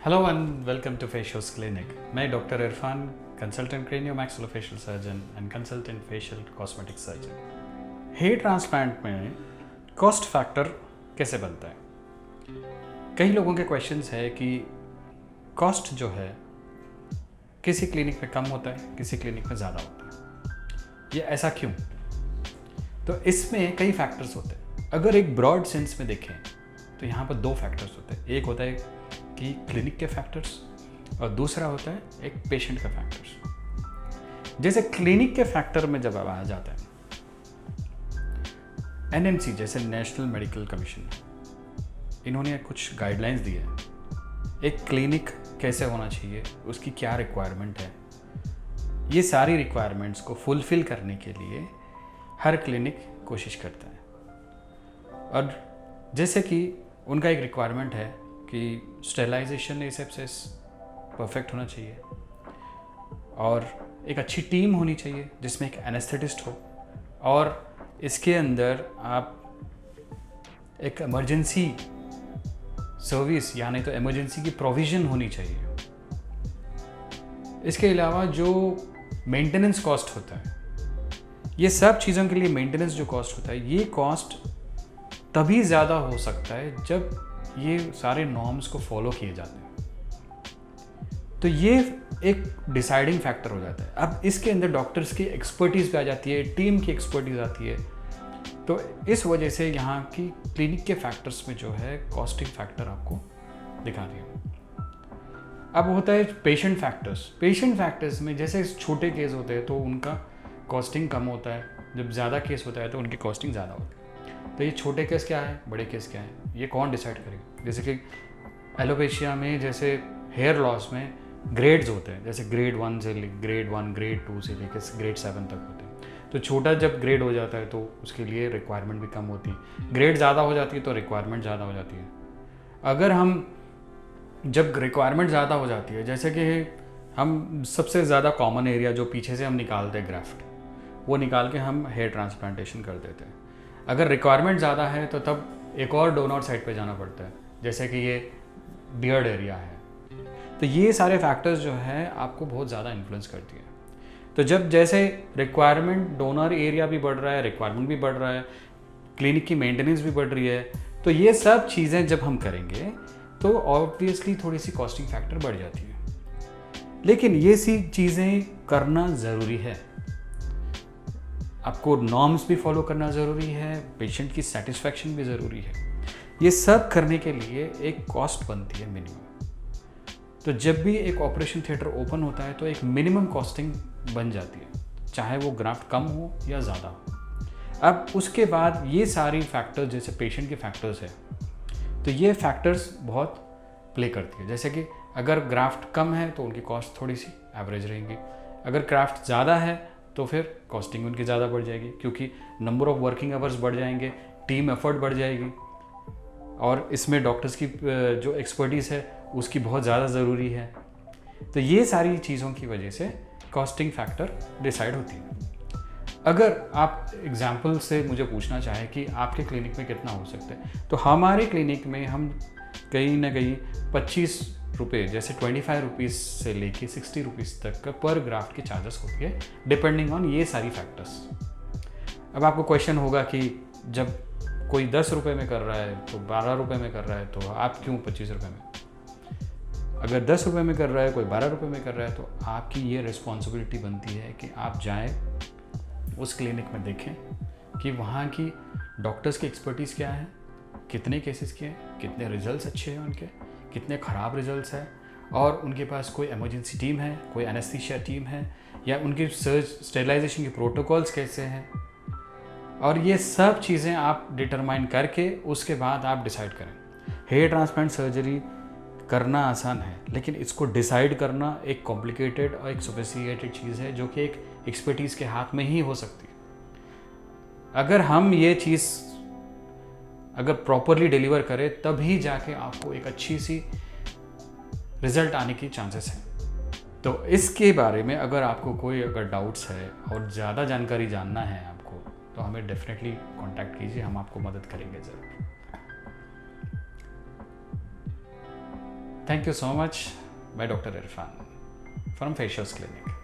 Hello and welcome to Facios clinic. मैं doctor Irfan, consultant cranio maxillofacial surgeon and consultant facial cosmetic surgeon. Hair transplant में cost factor कैसे बनता है? कई लोगों के क्वेश्चंस है कि कॉस्ट जो है किसी क्लिनिक में कम होता है, किसी क्लिनिक में ज़्यादा होता है। ये ऐसा क्यों? तो इसमें कई फैक्टर्स होते हैं। अगर एक ब्रॉड सेंस में देखें तो यहाँ पर दो फैक्टर्स होते हैं। एक होता है कि क्लिनिक के फैक्टर्स और दूसरा होता है एक पेशेंट का फैक्टर्स। जैसे क्लिनिक के फैक्टर में जब आ जाता है, एनएमसी जैसे नेशनल मेडिकल कमीशन, इन्होंने कुछ गाइडलाइंस दी है। एक क्लिनिक कैसे होना चाहिए, उसकी क्या रिक्वायरमेंट है, ये सारी रिक्वायरमेंट्स को फुलफिल करने के लिए हर क्लिनिक कोशिश करता है। और जैसे कि उनका एक रिक्वायरमेंट है कि स्टेरिलाइजेशन एसेप्सिस परफेक्ट होना चाहिए और एक अच्छी टीम होनी चाहिए जिसमें एक एनेस्थेटिस्ट हो, और इसके अंदर आप एक इमरजेंसी सर्विस यानी तो इमरजेंसी की प्रोविज़न होनी चाहिए। इसके अलावा जो मेंटेनेंस कॉस्ट होता है, ये सब चीज़ों के लिए मेंटेनेंस जो कॉस्ट होता है, ये कॉस्ट तभी ज़्यादा हो सकता है जब ये सारे नॉर्म्स को फॉलो किए जाते हैं। तो ये एक डिसाइडिंग फैक्टर हो जाता है। अब इसके अंदर डॉक्टर्स की एक्सपर्टीज़ भी आ जाती है, टीम की एक्सपर्टीज़ आती है। तो इस वजह से यहाँ की क्लिनिक के फैक्टर्स में जो है कॉस्टिंग फैक्टर आपको दिखा दिया। अब होता है पेशेंट फैक्टर्स। पेशेंट फैक्टर्स में जैसे छोटे केस होते हैं तो उनका कॉस्टिंग कम होता है, जब ज़्यादा केस होता है तो उनकी कॉस्टिंग ज़्यादा होती है। तो ये छोटे केस क्या है, बड़े केस क्या है, ये कौन डिसाइड करेगा? जैसे कि एलोपेशिया में जैसे हेयर लॉस में ग्रेड्स होते हैं, जैसे ग्रेड 1 से ग्रेड 1, ग्रेड 2 से लेकर ग्रेड 7 तक होते हैं। तो छोटा जब ग्रेड हो जाता है तो उसके लिए रिक्वायरमेंट भी कम होती है। ग्रेड ज़्यादा हो जाती है तो रिक्वायरमेंट ज़्यादा हो जाती है। अगर हम जब रिक्वायरमेंट ज़्यादा हो जाती है, जैसे कि हम सबसे ज़्यादा कॉमन एरिया जो पीछे से हम निकालते हैं ग्राफ्ट, वो निकाल के हम हेयर ट्रांसप्लांटेशन कर देते हैं। अगर रिक्वायरमेंट ज़्यादा है तो तब एक और डोनर साइड पे जाना पड़ता है, जैसे कि ये बियर्ड एरिया है। तो ये सारे फैक्टर्स जो है आपको बहुत ज़्यादा इन्फ्लुएंस करती है। तो जब जैसे रिक्वायरमेंट, डोनर एरिया भी बढ़ रहा है, रिक्वायरमेंट भी बढ़ रहा है, क्लिनिक की मेंटेनेंस भी बढ़ रही है, तो ये सब चीज़ें जब हम करेंगे तो ऑब्वियसली थोड़ी सी कॉस्टिंग फैक्टर बढ़ जाती है। लेकिन ये सी चीज़ें करना ज़रूरी है। आपको नॉर्म्स भी फॉलो करना ज़रूरी है, पेशेंट की सेटिस्फैक्शन भी ज़रूरी है। ये सब करने के लिए एक कॉस्ट बनती है मिनिमम। तो जब भी एक ऑपरेशन थिएटर ओपन होता है तो एक मिनिमम कॉस्टिंग बन जाती है, चाहे वो ग्राफ्ट कम हो या ज़्यादा हो। अब उसके बाद ये सारी फैक्टर्स जैसे पेशेंट के फैक्टर्स है, तो ये फैक्टर्स बहुत प्ले करती है। जैसे कि अगर ग्राफ्ट कम है तो उनकी कॉस्ट थोड़ी सी एवरेज रहेंगी, अगर ग्राफ्ट ज़्यादा है तो फिर कॉस्टिंग उनकी ज़्यादा बढ़ जाएगी, क्योंकि नंबर ऑफ़ वर्किंग आवर्स बढ़ जाएंगे, टीम एफर्ट बढ़ जाएगी, और इसमें डॉक्टर्स की जो एक्सपर्टीज़ है उसकी बहुत ज़्यादा ज़रूरी है। तो ये सारी चीज़ों की वजह से कॉस्टिंग फैक्टर डिसाइड होती है। अगर आप एग्जाम्पल से मुझे पूछना चाहें कि आपके क्लिनिक में कितना हो सकता है, तो हमारे क्लिनिक में हम कहीं ना कहीं 25 रुपये, जैसे 25 रुपीज़ से लेके 60 रुपीज़ तक का पर ग्राफ्ट की चार्जेस होती है, डिपेंडिंग ऑन ये सारी फैक्टर्स। अब आपको क्वेश्चन होगा कि जब कोई 10 रुपये में कर रहा है तो 12 रुपये में कर रहा है, तो आप क्यों 25 रुपये में? अगर 10 रुपये में कर रहा है, कोई 12 रुपये में कर रहा है, तो आपकी ये रिस्पॉन्सिबिलिटी बनती है कि आप जाएँ उस क्लिनिक में, देखें कि वहाँ की डॉक्टर्स की एक्सपर्टीज़ क्या है, कितने केसेस किए, कितने रिजल्ट्स अच्छे हैं उनके, कितने ख़राब रिजल्ट्स हैं, और उनके पास कोई इमरजेंसी टीम है, कोई एनेस्थीसिया टीम है, या उनकी स्टेरिलाइजेशन के प्रोटोकॉल्स कैसे हैं। और ये सब चीज़ें आप डिटरमाइन करके उसके बाद आप डिसाइड करें। हेयर ट्रांसप्लांट सर्जरी करना आसान है, लेकिन इसको डिसाइड करना एक कॉम्प्लिकेटेड और एक सोफिस्टिकेटेड चीज़ है, जो कि एक एक्सपर्टीज़ के हाथ में ही हो सकती है। अगर हम ये चीज़ अगर प्रॉपरली डिलीवर करें, तभी जाके आपको एक अच्छी सी रिजल्ट आने की चांसेस हैं। तो इसके बारे में अगर आपको कोई अगर डाउट्स है और ज़्यादा जानकारी जानना है आपको, तो हमें डेफिनेटली कांटेक्ट कीजिए, हम आपको मदद करेंगे ज़रूर। Thank you so much. मैं doctor Irfan from Facials clinic.